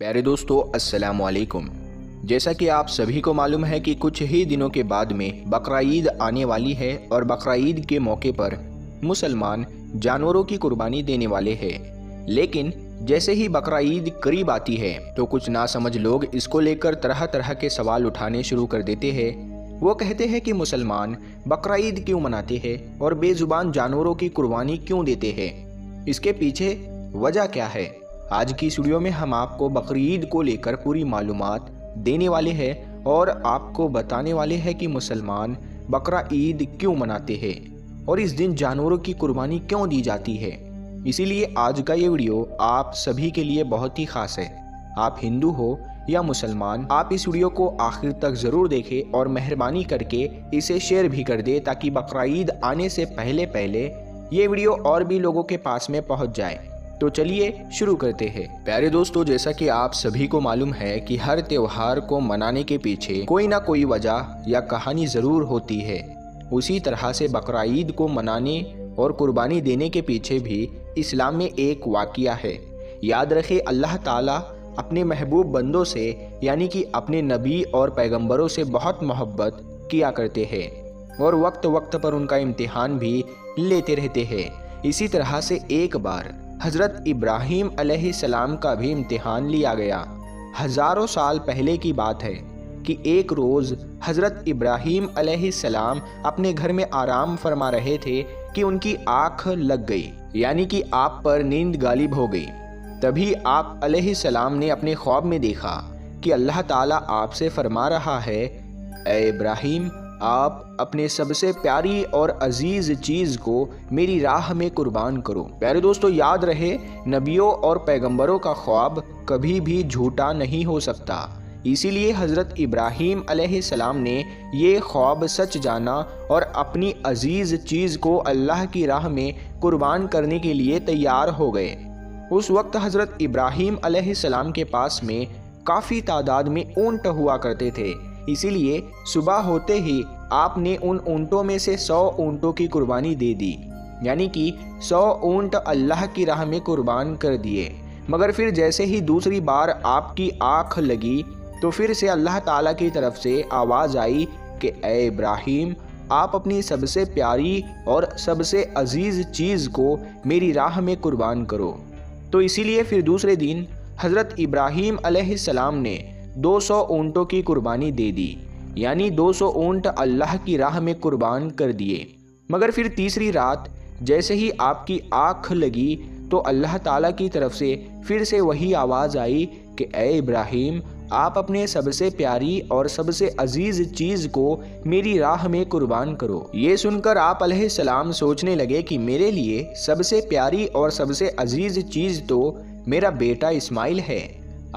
प्यारे दोस्तों, अस्सलाम वालेकुम। जैसा कि आप सभी को मालूम है कि कुछ ही दिनों के बाद में बकरा ईद आने वाली है और बकरा ईद के मौके पर मुसलमान जानवरों की कुर्बानी देने वाले हैं। लेकिन जैसे ही बकरा ईद करीब आती है तो कुछ नासमझ लोग इसको लेकर तरह तरह के सवाल उठाने शुरू कर देते हैं। वो कहते हैं कि मुसलमान बकरा ईद क्यों मनाते हैं और बेजुबान जानवरों की कुर्बानी क्यों देते हैं, इसके पीछे वजह क्या है। आज की इस वीडियो में हम आपको बकरी ईद को लेकर पूरी मालूमात देने वाले हैं और आपको बताने वाले हैं कि मुसलमान बकरा ईद क्यों मनाते हैं और इस दिन जानवरों की कुर्बानी क्यों दी जाती है। इसीलिए आज का ये वीडियो आप सभी के लिए बहुत ही खास है। आप हिंदू हो या मुसलमान, आप इस वीडियो को आखिर तक ज़रूर देखें और मेहरबानी करके इसे शेयर भी कर दे ताकि बकरा ईद आने से पहले पहले ये वीडियो और भी लोगों के पास में पहुंच जाए। तो चलिए शुरू करते हैं। प्यारे दोस्तों, जैसा कि आप सभी को मालूम है कि हर त्योहार को मनाने के पीछे कोई ना कोई वजह या कहानी ज़रूर होती है। उसी तरह से बकरा ईद को मनाने और कुर्बानी देने के पीछे भी इस्लाम में एक वाक़या है। याद रखें, अल्लाह ताला अपने महबूब बंदों से यानी कि अपने नबी और पैगंबरों से बहुत मोहब्बत किया करते हैं और वक्त वक्त पर उनका इम्तिहान भी लेते रहते हैं। इसी तरह से एक बार हज़रत इब्राहीम अलैहिस्सलाम का भी इम्तिहान लिया गया। हज़ारों साल पहले की बात है कि एक रोज़ हज़रत इब्राहीम अलैहिस्सलाम अपने घर में आराम फरमा रहे थे कि उनकी आँख लग गई, यानी कि आप पर नींद गालिब हो गई। तभी आप अलैहिस्सलाम ने अपने ख्वाब में देखा कि अल्लाह ताला आपसे फरमा रहा है, ए इब्राहीम, आप अपने सबसे प्यारी और अजीज़ चीज़ को मेरी राह में कुर्बान करो। प्यारे दोस्तों, याद रहे, नबियों और पैगंबरों का ख्वाब कभी भी झूठा नहीं हो सकता। इसीलिए हज़रत इब्राहीम अलैहिस्सलाम ने ये ख्वाब सच जाना और अपनी अजीज़ चीज़ को अल्लाह की राह में कुर्बान करने के लिए तैयार हो गए। उस वक्त हज़रत इब्राहीम अलैहिस्सलाम के पास में काफ़ी तादाद में ऊँट हुआ करते थे। इसीलिए सुबह होते ही आपने उन ऊँटों में से 100 ऊँटों की कुर्बानी दे दी, यानी कि 100 ऊँट अल्लाह की राह में कुर्बान कर दिए। मगर फिर जैसे ही दूसरी बार आपकी आँख लगी तो फिर से अल्लाह ताला की तरफ से आवाज़ आई कि ए इब्राहीम, आप अपनी सबसे प्यारी और सबसे अजीज़ चीज़ को मेरी राह में कुर्बान करो। तो इसीलिए फिर दूसरे दिन हज़रत इब्राहीम अलैहिस्सलाम ने 200 ऊँटों की कुर्बानी दे दी, यानी 200 ऊँट अल्लाह की राह में कुर्बान कर दिए। मगर फिर तीसरी रात जैसे ही आपकी आँख लगी तो अल्लाह ताला की तरफ से फिर से वही आवाज़ आई कि ए इब्राहीम, आप अपने सबसे प्यारी और सबसे अजीज़ चीज़ को मेरी राह में कुर्बान करो। ये सुनकर आप अलैहिस्सलाम सोचने लगे कि मेरे लिए सबसे प्यारी और सबसे अजीज़ चीज़ तो मेरा बेटा इस्माइल है।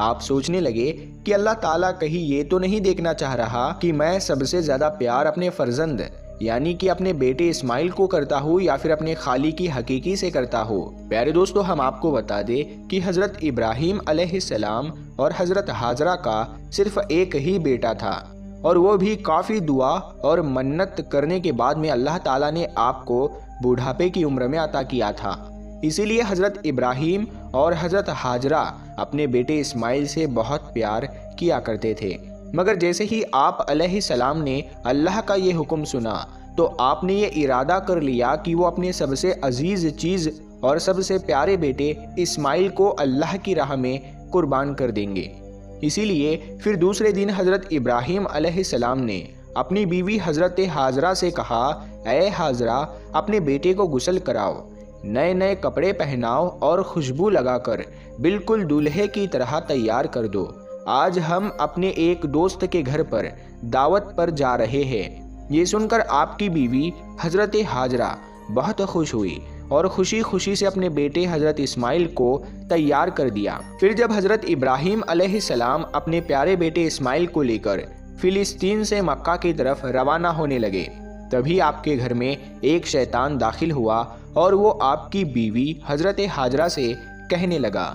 आप सोचने लगे कि अल्लाह ताला कहीं ये तो नहीं देखना चाह रहा कि मैं सबसे ज़्यादा प्यार अपने फर्जंद यानी कि अपने बेटे इस्माइल को करता हूँ या फिर अपने खाली की हकीकी से करता हूँ। प्यारे दोस्तों, हम आपको बता दें कि हज़रत इब्राहीम अलैहिस्सलाम और हज़रत हाजरा का सिर्फ एक ही बेटा था और वो भी काफ़ी दुआ और मन्नत करने के बाद में अल्लाह ताला ने आपको बुढ़ापे की उम्र में अता किया था। इसीलिए हज़रत इब्राहीम और हज़रत हाजरा अपने बेटे इस्माइल से बहुत प्यार किया करते थे। मगर जैसे ही आप अलैहिस्सलाम ने अल्लाह का ये हुक्म सुना तो आपने ये इरादा कर लिया कि वो अपने सबसे अजीज़ चीज़ और सबसे प्यारे बेटे इस्माइल को अल्लाह की राह में कुर्बान कर देंगे। इसीलिए फिर दूसरे दिन हज़रत इब्राहीम अलैहिस्सलाम ने अपनी बीवी हज़रत हाजरा से कहा, ए हाजरा, अपने बेटे को गुस्ल कराओ, नए नए कपड़े पहनाओ और खुशबू लगाकर बिल्कुल दूल्हे की तरह तैयार कर दो। आज हम अपने एक दोस्त के घर पर दावत पर जा रहे हैं। ये सुनकर आपकी बीवी हज़रत हाजरा बहुत खुश हुई और खुशी खुशी से अपने बेटे हज़रत इस्माइल को तैयार कर दिया। फिर जब हज़रत इब्राहीम अलैहिस्सलाम अपने प्यारे बेटे इस्माइल को लेकर फ़िलिस्तीन से मक्का की तरफ रवाना होने लगे, तभी आपके घर में एक शैतान दाखिल हुआ और वो आपकी बीवी हज़रत हाजरा से कहने लगा,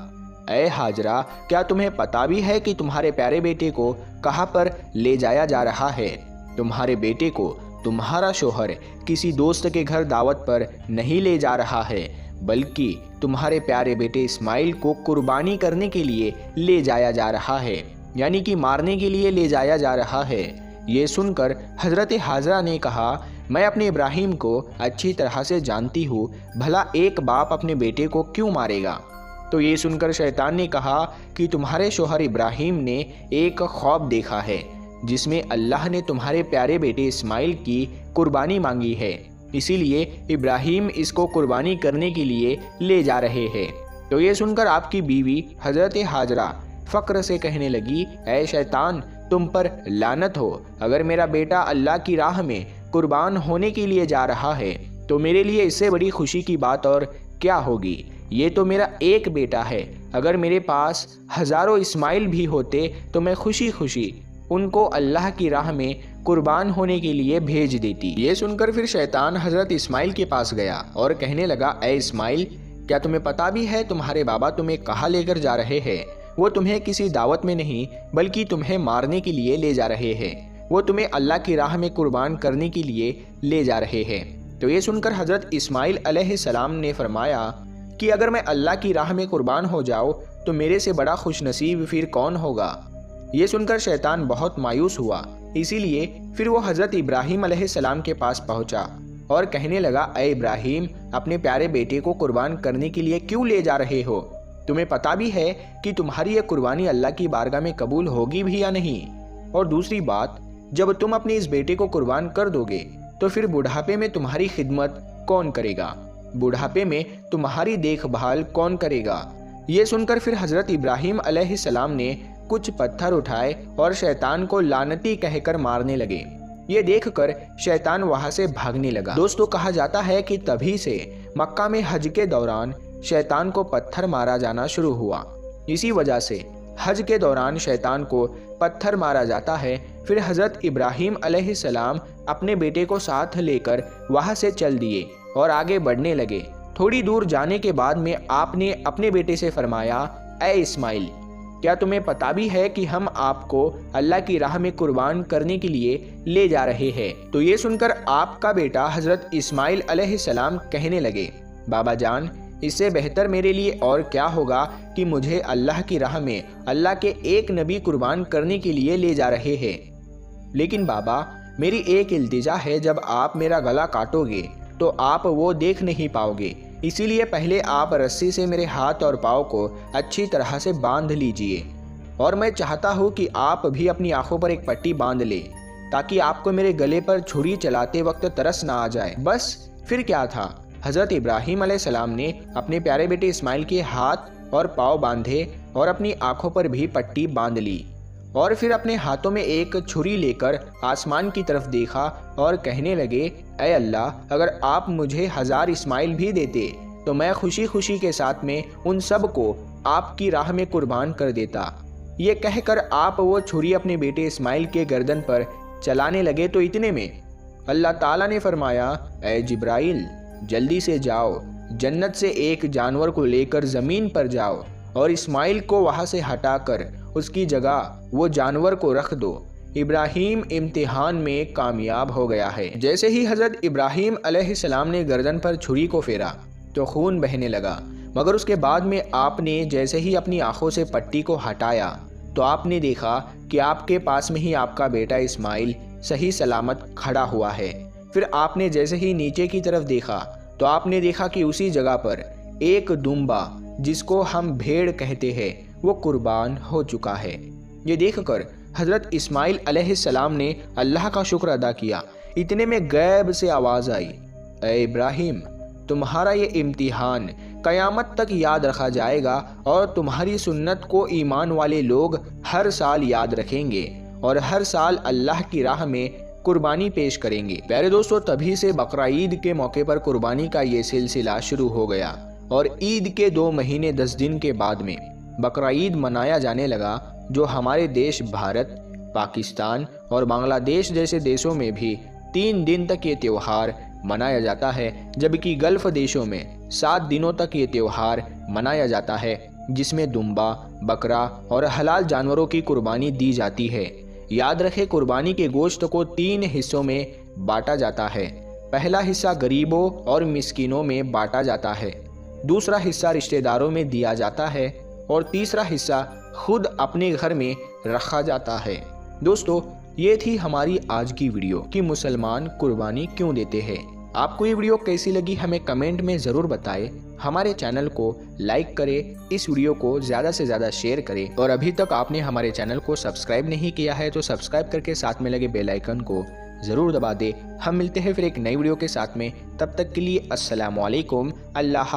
ए हाजरा, क्या तुम्हें पता भी है कि तुम्हारे प्यारे बेटे को कहाँ पर ले जाया जा रहा है? तुम्हारे बेटे को तुम्हारा शोहर किसी दोस्त के घर दावत पर नहीं ले जा रहा है, बल्कि तुम्हारे प्यारे बेटे इस्माइल को कुर्बानी करने के लिए ले जाया जा रहा है, यानी कि मारने के लिए ले जाया जा रहा है। ये सुनकर हज़रत हाजरा ने कहा, मैं अपने इब्राहिम को अच्छी तरह से जानती हूँ, भला एक बाप अपने बेटे को क्यों मारेगा। तो ये सुनकर शैतान ने कहा कि तुम्हारे शोहर इब्राहिम ने एक ख्वाब देखा है जिसमें अल्लाह ने तुम्हारे प्यारे बेटे इस्माइल की कुर्बानी मांगी है, इसीलिए इब्राहिम इसको कुर्बानी करने के लिए ले जा रहे हैं। तो ये सुनकर आपकी बीवी हज़रत हाजरा फ़क्र से कहने लगी, ऐ शैतान, तुम पर लानत हो, अगर मेरा बेटा अल्लाह की राह में कुर्बान होने के लिए जा रहा है तो मेरे लिए इससे बड़ी खुशी की बात और क्या होगी। ये तो मेरा एक बेटा है, अगर मेरे पास हज़ारों इस्माइल भी होते तो मैं खुशी खुशी उनको अल्लाह की राह में कुर्बान होने के लिए भेज देती। ये सुनकर फिर शैतान हज़रत इस्माइल के पास गया और कहने लगा, ऐ इस्माइल, क्या तुम्हें पता भी है तुम्हारे बाबा तुम्हें कहाँ लेकर जा रहे हैं? वो तुम्हें किसी दावत में नहीं बल्कि तुम्हें मारने के लिए ले जा रहे हैं। वो तुम्हें अल्लाह की राह में कुर्बान करने के लिए ले जा रहे हैं। तो ये सुनकर हज़रत इस्माइल अलैहिस्सलाम ने फरमाया कि अगर मैं अल्लाह की राह में कुर्बान हो जाऊँ तो मेरे से बड़ा खुशनसीब फिर कौन होगा। ये सुनकर शैतान बहुत मायूस हुआ, इसीलिए फिर वो हज़रत इब्राहिम अलैहिस्सलाम के पास पहुंचा और कहने लगा, ऐ इब्राहिम, अपने प्यारे बेटे को कुर्बान करने के लिए क्यों ले जा रहे हो? तुम्हें पता भी है कि तुम्हारी यह कुर्बानी अल्लाह की बारगाह में कबूल होगी भी या नहीं? और दूसरी बात, जब तुम अपने इस बेटे को कुर्बान कर दोगे तो फिर बुढ़ापे में तुम्हारी खिदमत कौन करेगा? बुढ़ापे में तुम्हारी देखभाल कौन करेगा? ये सुनकर फिर हज़रत इब्राहिम अलैहिस्सलाम ने कुछ पत्थर उठाए और शैतान को लानती कहकर मारने लगे। ये देखकर शैतान वहां से भागने लगा। दोस्तों, कहा जाता है कि तभी से मक्का में हज के दौरान शैतान को पत्थर मारा जाना शुरू हुआ। इसी वजह से हज के दौरान शैतान को पत्थर मारा जाता है। फिर हज़रत इब्राहिम अलैहिस्सलाम अपने बेटे को साथ लेकर वहां से चल दिए और आगे बढ़ने लगे। थोड़ी दूर जाने के बाद में आपने अपने बेटे से फरमाया, ऐ इस्माइल, क्या तुम्हें पता भी है कि हम आपको अल्लाह की राह में कुर्बान करने के लिए ले जा रहे हैं? तो ये सुनकर आपका बेटा हज़रत इस्माइल अलैहिस्सलाम कहने लगे, बाबा जान, इससे बेहतर मेरे लिए और क्या होगा कि मुझे अल्लाह की राह में अल्लाह के एक नबी कुर्बान करने के लिए ले जा रहे हैं। लेकिन बाबा, मेरी एक इल्तिजा है, जब आप मेरा गला काटोगे तो आप वो देख नहीं पाओगे, इसीलिए पहले आप रस्सी से मेरे हाथ और पाँव को अच्छी तरह से बांध लीजिए। और मैं चाहता हूँ कि आप भी अपनी आंखों पर एक पट्टी बांध ले ताकि आपको मेरे गले पर छुरी चलाते वक्त तरस ना आ जाए। बस फिर क्या था, हज़रत इब्राहिम अलैहिस्सलाम ने अपने प्यारे बेटे इस्माइल के हाथ और पाँव बांधे और अपनी आंखों पर भी पट्टी बांध ली और फिर अपने हाथों में एक छुरी लेकर आसमान की तरफ देखा और कहने लगे, ऐ अल्लाह, अगर आप मुझे 1000 इस्माइल भी देते तो मैं खुशी खुशी के साथ में उन सब को आपकी राह में कुर्बान कर देता। ये कहकर आप वो छुरी अपने बेटे इस्माइल के गर्दन पर चलाने लगे तो इतने में अल्लाह ताला ने फरमाया, ऐ जिब्राइल, जल्दी से जाओ, जन्नत से एक जानवर को लेकर ज़मीन पर जाओ और इस्माइल को वहाँ से हटाकर उसकी जगह वो जानवर को रख दो। इब्राहिम इम्तिहान में कामयाब हो गया है। जैसे ही हज़रत इब्राहिम अलैहिस्सलाम ने गर्दन पर छुरी को फेरा तो खून बहने लगा, मगर उसके बाद में आपने जैसे ही अपनी आंखों से पट्टी को हटाया तो आपने देखा कि आपके पास में ही आपका बेटा इस्माइल सही सलामत खड़ा हुआ है। फिर आपने जैसे ही नीचे की तरफ देखा तो आपने देखा कि उसी जगह पर एक दुम्बा, जिसको हम भेड़ कहते हैं, वो कुर्बान हो चुका है। ये देखकर हज़रत इस्माइल अलैहिस्सलाम ने अल्लाह का शुक्र अदा किया। इतने में गैब से आवाज़ आई, ऐ इब्राहिम, तुम्हारा ये इम्तिहान क़यामत तक याद रखा जाएगा और तुम्हारी सुन्नत को ईमान वाले लोग हर साल याद रखेंगे और हर साल अल्लाह की राह में कुर्बानी पेश करेंगे। प्यारे दोस्तों, तभी से बकरा ईद के मौके पर कुर्बानी का ये सिलसिला शुरू हो गया और ईद के 2 महीने 10 दिन के बाद में बकरा ईद मनाया जाने लगा, जो हमारे देश भारत, पाकिस्तान और बांग्लादेश जैसे देशों में भी 3 दिन तक ये त्यौहार मनाया जाता है, जबकि गल्फ़ देशों में 7 दिनों तक ये त्यौहार मनाया जाता है, जिसमें दुम्बा, बकरा और हलाल जानवरों की कुर्बानी दी जाती है। याद रखें, कुर्बानी के गोश्त को 3 हिस्सों में बांटा जाता है। पहला हिस्सा गरीबों और मिस्कीनों में बांटा जाता है, दूसरा हिस्सा रिश्तेदारों में दिया जाता है और तीसरा हिस्सा खुद अपने घर में रखा जाता है। दोस्तों, ये थी हमारी आज की वीडियो कि मुसलमान कुर्बानी क्यों देते हैं। आपको ये वीडियो कैसी लगी हमें कमेंट में ज़रूर बताएं। हमारे चैनल को लाइक करें, इस वीडियो को ज़्यादा से ज़्यादा शेयर करें और अभी तक आपने हमारे चैनल को सब्सक्राइब नहीं किया है तो सब्सक्राइब करके साथ में लगे बेल आइकन को ज़रूर दबा दें। हम मिलते हैं फिर एक नई वीडियो के साथ में, तब तक के लिए अस्सलाम वालेकुम, अल्लाह।